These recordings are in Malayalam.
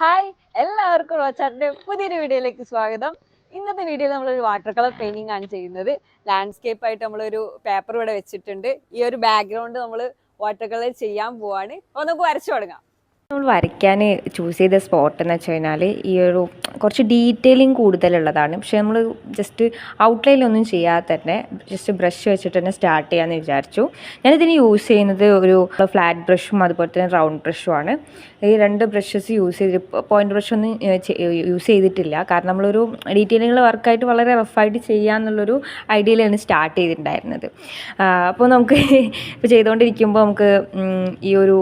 ഹായ് എല്ലാവർക്കും റോച്ചാറിന്റെ പുതിയൊരു വീഡിയോയിലേക്ക് സ്വാഗതം. ഇന്നത്തെ വീഡിയോയിൽ നമ്മളൊരു വാട്ടർ കളർ പെയിന്റിംഗ് ആണ് ചെയ്യുന്നത്. ലാൻഡ്സ്കേപ്പ് ആയിട്ട് നമ്മളൊരു പേപ്പർ ഇവിടെ വെച്ചിട്ടുണ്ട്. ഈ ഒരു ബാക്ക്ഗ്രൗണ്ട് നമ്മൾ വാട്ടർ കളർ ചെയ്യാൻ പോവാണ്. അപ്പോൾ നമുക്ക് വരച്ചു തുടങ്ങാം. നമ്മൾ വരയ്ക്കാൻ ചൂസ് ചെയ്ത സ്പോട്ട് എന്ന് വെച്ച് കഴിഞ്ഞാൽ ഈ ഒരു കുറച്ച് ഡീറ്റെയിലിംഗ് കൂടുതലുള്ളതാണ്. പക്ഷെ നമ്മൾ ജസ്റ്റ് ഔട്ട്ലൈനിലൊന്നും ചെയ്യാതെ തന്നെ ജസ്റ്റ് ബ്രഷ് വെച്ചിട്ട് തന്നെ സ്റ്റാർട്ട് ചെയ്യാമെന്ന് വിചാരിച്ചു. ഞാനിതിന് യൂസ് ചെയ്യുന്നത് ഒരു ഫ്ലാറ്റ് ബ്രഷും അതുപോലെ തന്നെ റൗണ്ട് ബ്രഷുമാണ്. ഈ രണ്ട് ബ്രഷസ് യൂസ് ചെയ്ത് പോയിൻറ്റ് ബ്രഷൊന്നും യൂസ് ചെയ്തിട്ടില്ല. കാരണം നമ്മളൊരു ഡീറ്റെയിലിംഗ് വർക്കായിട്ട് വളരെ റഫായിട്ട് ചെയ്യാമെന്നുള്ളൊരു ഐഡിയയിലാണ് സ്റ്റാർട്ട് ചെയ്തിട്ടുണ്ടായിരുന്നത്. അപ്പോൾ നമുക്ക് ഇപ്പോൾ ചെയ്തുകൊണ്ടിരിക്കുമ്പോൾ നമുക്ക് ഈ ഒരു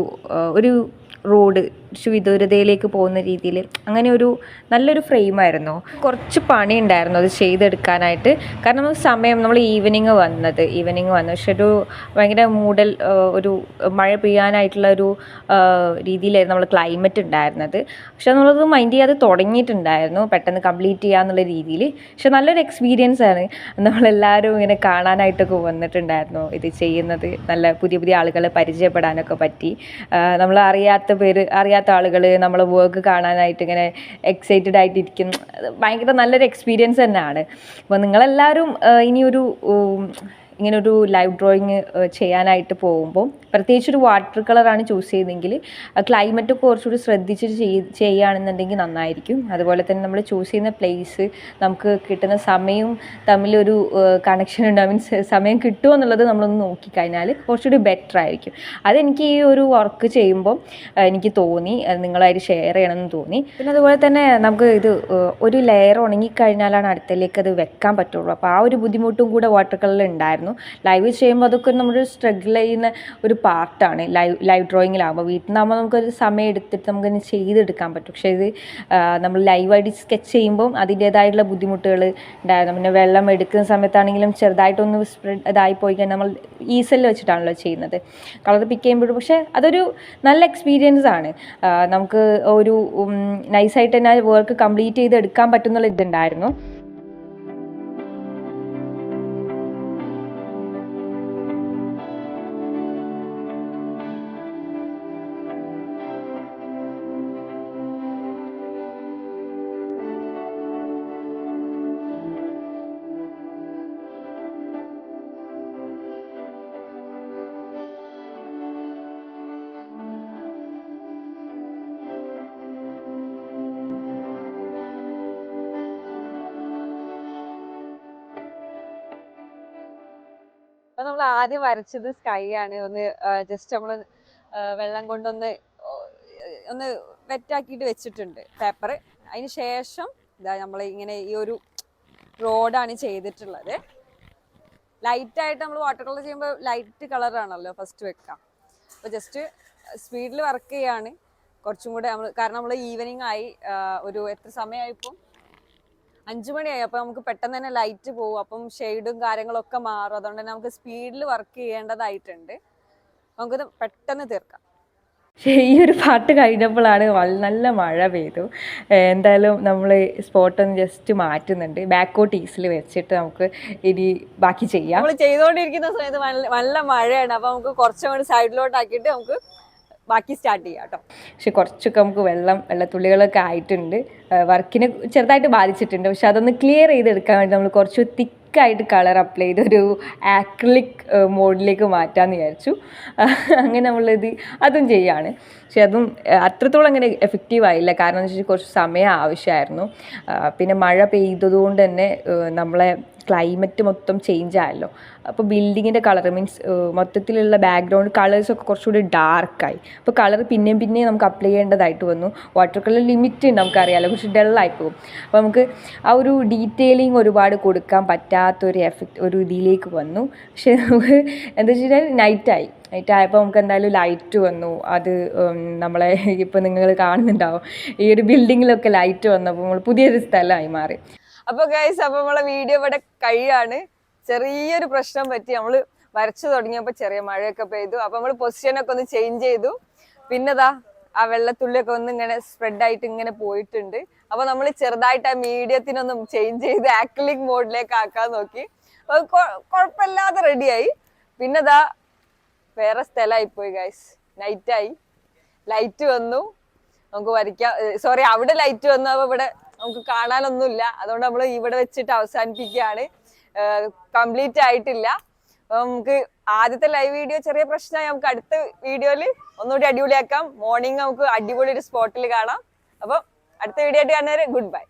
റോഡ് വിദൂരതയിലേക്ക് പോകുന്ന രീതിയിൽ അങ്ങനെ ഒരു നല്ലൊരു ഫ്രെയിമായിരുന്നു. കുറച്ച് പണി ഉണ്ടായിരുന്നു അത് ചെയ്തെടുക്കാനായിട്ട്. കാരണം സമയം നമ്മൾ ഈവനിങ് വന്നു. പക്ഷെ ഒരു ഭയങ്കര ഒരു മഴ പെയ്യാനായിട്ടുള്ള ഒരു രീതിയിലായിരുന്നു നമ്മൾ ക്ലൈമറ്റ് ഉണ്ടായിരുന്നത്. പക്ഷെ നമ്മളത് മൈൻഡ് ചെയ്യാതെ തുടങ്ങിയിട്ടുണ്ടായിരുന്നു പെട്ടെന്ന് കംപ്ലീറ്റ് ചെയ്യാന്നുള്ള രീതിയിൽ. പക്ഷെ നല്ലൊരു എക്സ്പീരിയൻസ് ആണ്. നമ്മളെല്ലാവരും ഇങ്ങനെ കാണാനായിട്ടൊക്കെ വന്നിട്ടുണ്ടായിരുന്നു ഇത് ചെയ്യുന്നത്. നല്ല പുതിയ പുതിയ ആളുകളെ പരിചയപ്പെടാനൊക്കെ പറ്റി. നമ്മൾ അറിയാത്ത ആളുകൾ നമ്മളെ വർക്ക് കാണാനായിട്ട് ഇങ്ങനെ എക്സൈറ്റഡ് ആയിട്ടിരിക്കും. ഭയങ്കര നല്ലൊരു എക്സ്പീരിയൻസ് തന്നെയാണ്. അപ്പോൾ നിങ്ങളെല്ലാവരും ഇനിയൊരു ഇങ്ങനൊരു ലൈവ് ഡ്രോയിങ് ചെയ്യാനായിട്ട് പോകുമ്പോൾ പ്രത്യേകിച്ചൊരു വാട്ടർ കളറാണ് ചൂസ് ചെയ്യുന്നതെങ്കിൽ ക്ലൈമറ്റൊക്കെ കുറച്ചുകൂടി ശ്രദ്ധിച്ചിട്ട് ചെയ്യുകയാണെന്നുണ്ടെങ്കിൽ നന്നായിരിക്കും. അതുപോലെ തന്നെ നമ്മൾ ചൂസ് ചെയ്യുന്ന പ്ലേസ്, നമുക്ക് കിട്ടുന്ന സമയവും തമ്മിലൊരു കണക്ഷൻ ഉണ്ട്. മീൻസ് സമയം കിട്ടുമോ എന്നുള്ളത് നമ്മളൊന്ന് നോക്കിക്കഴിഞ്ഞാൽ കുറച്ചുകൂടി ബെറ്റർ ആയിരിക്കും. അതെനിക്ക് ഈ ഒരു വർക്ക് ചെയ്യുമ്പോൾ എനിക്ക് തോന്നി, നിങ്ങളായിട്ട് ഷെയർ ചെയ്യണമെന്ന് തോന്നി. പിന്നെ അതുപോലെ തന്നെ നമുക്ക് ഇത് ഒരു ലെയർ ഉണങ്ങിക്കഴിഞ്ഞാലാണ് അടുത്തലേക്ക് അത് വെക്കാൻ പറ്റുള്ളൂ. അപ്പോൾ ആ ഒരു ബുദ്ധിമുട്ടും കൂടെ വാട്ടർ കളറിൽ ഉണ്ടായിരുന്നു. ലൈവ് ചെയ്യുമ്പോൾ അതൊക്കെ നമ്മൾ സ്ട്രഗിൾ ചെയ്യുന്ന ഒരു പാർട്ടാണ് ലൈവ് ഡ്രോയിങ്ങിലാകുമ്പോൾ. വീട്ടിൽ നിന്നാകുമ്പോൾ നമുക്കൊരു സമയം എടുത്തിട്ട് നമുക്കതിന് ചെയ്തെടുക്കാൻ പറ്റും. പക്ഷേ ഇത് നമ്മൾ ലൈവായിട്ട് സ്കെച്ച് ചെയ്യുമ്പോൾ അതിൻ്റേതായിട്ടുള്ള ബുദ്ധിമുട്ടുകൾ ഉണ്ടായിരുന്നു. പിന്നെ വെള്ളം എടുക്കുന്ന സമയത്താണെങ്കിലും ചെറുതായിട്ടൊന്ന് സ്പ്രെഡ് ഇതായി പോയി കഴിഞ്ഞാൽ നമ്മൾ ഈസെല്ലിൽ വെച്ചിട്ടാണല്ലോ ചെയ്യുന്നത് കളർ പിക്ക് ചെയ്യുമ്പോഴും. പക്ഷേ അതൊരു നല്ല എക്സ്പീരിയൻസ് ആണ്. നമുക്ക് ഒരു നൈസായിട്ട് തന്നെ വർക്ക് കംപ്ലീറ്റ് ചെയ്ത് എടുക്കാൻ പറ്റുന്നുള്ള ഇതുണ്ടായിരുന്നു. അപ്പൊ നമ്മൾ ആദ്യം വരച്ചത് സ്കൈ ആണ്. ഒന്ന് ജസ്റ്റ് നമ്മൾ വെള്ളം കൊണ്ടൊന്ന് ഒന്ന് വെറ്റാക്കിയിട്ട് വെച്ചിട്ടുണ്ട് പേപ്പർ. അതിന് ശേഷം ഇതാ നമ്മൾ ഇങ്ങനെ ഈ ഒരു റോഡാണ് ചെയ്തിട്ടുള്ളത്. ലൈറ്റായിട്ട് നമ്മൾ വാട്ടർ കളർ ചെയ്യുമ്പോൾ ലൈറ്റ് കളറാണല്ലോ ഫസ്റ്റ് വെക്കാം. അപ്പോൾ ജസ്റ്റ് സ്പീഡിൽ വർക്ക് ചെയ്യാണ് കുറച്ചും കൂടെ നമ്മൾ. കാരണം നമ്മൾ ഈവനിങ് ആയി, ഒരു എത്ര സമയമായിപ്പോൾ 5 മണിയായി. അപ്പോൾ നമുക്ക് പെട്ടെന്ന് തന്നെ ലൈറ്റ് പോകും. അപ്പം ഷെയ്ഡും കാര്യങ്ങളൊക്കെ മാറും. അതുകൊണ്ട് തന്നെ നമുക്ക് സ്പീഡിൽ വർക്ക് ചെയ്യേണ്ടതായിട്ടുണ്ട്. നമുക്കത് പെട്ടെന്ന് തീർക്കാം. പക്ഷേ ഈ ഒരു പാട്ട് കഴിഞ്ഞപ്പോഴാണ് നല്ല മഴ പെയ്തു. എന്തായാലും നമ്മൾ സ്പോട്ടൊന്ന് ജസ്റ്റ് മാറ്റുന്നുണ്ട്. ബാക്കോട്ട് ഈസിൽ വെച്ചിട്ട് നമുക്ക് ഇനി ബാക്കി ചെയ്യാം. നമ്മൾ ചെയ്തുകൊണ്ടിരിക്കുന്ന സമയത്ത് നല്ല മഴയാണ്. അപ്പോൾ നമുക്ക് കുറച്ചും കൂടി സൈഡിലോട്ടാക്കിയിട്ട് നമുക്ക് ബാക്കി സ്റ്റാർട്ട് ചെയ്യാം കേട്ടോ. പക്ഷെ കുറച്ചൊക്കെ നമുക്ക് വെള്ളത്തുള്ളികളൊക്കെ ആയിട്ടുണ്ട്. വർക്കിനെ ചെറുതായിട്ട് ബാധിച്ചിട്ടുണ്ട്. പക്ഷെ അതൊന്ന് ക്ലിയർ ചെയ്തെടുക്കാൻ വേണ്ടി നമ്മൾ കുറച്ച് തിക്കായിട്ട് കളർ അപ്ലൈ ചെയ്ത് ഒരു ആക്രിലിക് മോഡിലേക്ക് മാറ്റാമെന്ന് വിചാരിച്ചു. അങ്ങനെ അതും ചെയ്യാണ്. പക്ഷെ അതും അത്രത്തോളം അങ്ങനെ എഫക്റ്റീവ് ആയില്ല. കാരണം എന്ന് വെച്ചാൽ കുറച്ച് സമയം ആവശ്യമായിരുന്നു. പിന്നെ മഴ പെയ്തതുകൊണ്ട് തന്നെ നമ്മളെ ക്ലൈമറ്റ് മൊത്തം ചേഞ്ച് ആയല്ലോ. അപ്പോൾ ബിൽഡിങ്ങിൻ്റെ കളർ മീൻസ് മൊത്തത്തിലുള്ള ബാക്ക്ഗ്രൗണ്ട് കളേഴ്സൊക്കെ കുറച്ചുകൂടി ഡാർക്കായി. അപ്പോൾ കളർ പിന്നെയും നമുക്ക് അപ്ലൈ ചെയ്യേണ്ടതായിട്ട് വന്നു. വാട്ടർ കളർ ലിമിറ്റ് ഉണ്ട്, നമുക്കറിയാമല്ലോ, കുറച്ച് ഡള്ളായി പോകും. അപ്പോൾ നമുക്ക് ആ ഒരു ഡീറ്റെയിലിംഗ് ഒരുപാട് കൊടുക്കാൻ പറ്റാത്തൊരു ഒരു ഇതിലേക്ക് വന്നു. പക്ഷേ നമുക്ക് എന്താ വെച്ച് കഴിഞ്ഞാൽ നൈറ്റ് ആയപ്പോൾ നമുക്ക് എന്തായാലും ലൈറ്റ് വന്നു. അത് നമ്മളെ ഇപ്പോൾ നിങ്ങൾ കാണുന്നുണ്ടാവും, ഈ ഒരു ബിൽഡിങ്ങിലൊക്കെ ലൈറ്റ് വന്നപ്പോൾ നമ്മൾ പുതിയൊരു സ്ഥലമായി മാറി. അപ്പോൾ ഗൈസ്, അപ്പോൾ നമ്മളെ വീഡിയോ ഇവിടെ കഴിയാണ്. ചെറിയൊരു പ്രശ്നം പറ്റി. നമ്മൾ വരച്ചു തുടങ്ങിയപ്പോൾ ചെറിയ മഴയൊക്കെ പെയ്തു. അപ്പോൾ നമ്മൾ പൊസിഷനൊക്കെ ഒന്ന് ചേഞ്ച് ചെയ്തു. പിന്നെതാ ആ വെള്ളത്തുള്ളിയൊക്കെ ഒന്ന് ഇങ്ങനെ സ്പ്രെഡായിട്ട് ഇങ്ങനെ പോയിട്ടുണ്ട്. അപ്പോൾ നമ്മൾ ചെറുതായിട്ട് ആ മീഡിയത്തിനൊന്നും ചേഞ്ച് ചെയ്ത് ആക്രിലിക് മോഡിലേക്ക് ആക്കാൻ നോക്കി. അപ്പോൾ കുഴപ്പമില്ലാതെ റെഡിയായി. പിന്നെതാ വേറെ സ്ഥലമായി പോയി ഗൈസ്. നൈറ്റായി, ലൈറ്റ് വന്നു. നമുക്ക് വരയ്ക്കാം. സോറി, അവിടെ ലൈറ്റ് വന്നപ്പോ ഇവിടെ നമുക്ക് കാണാനൊന്നുമില്ല. അതുകൊണ്ട് നമ്മൾ ഇവിടെ വെച്ചിട്ട് അവസാനിപ്പിക്കുകയാണ്. കംപ്ലീറ്റ് ആയിട്ടില്ല. അപ്പൊ നമുക്ക് ആദ്യത്തെ ലൈവ് വീഡിയോ ചെറിയ പ്രശ്നമായി. നമുക്ക് അടുത്ത വീഡിയോയിൽ ഒന്നുകൂടി അടിപൊളിയാക്കാം. മോർണിംഗ് നമുക്ക് അടിപൊളി ഒരു സ്പോട്ടിൽ കാണാം. അപ്പൊ അടുത്ത വീഡിയോ ആയിട്ട് കാണുന്നവരെ ഗുഡ് ബൈ.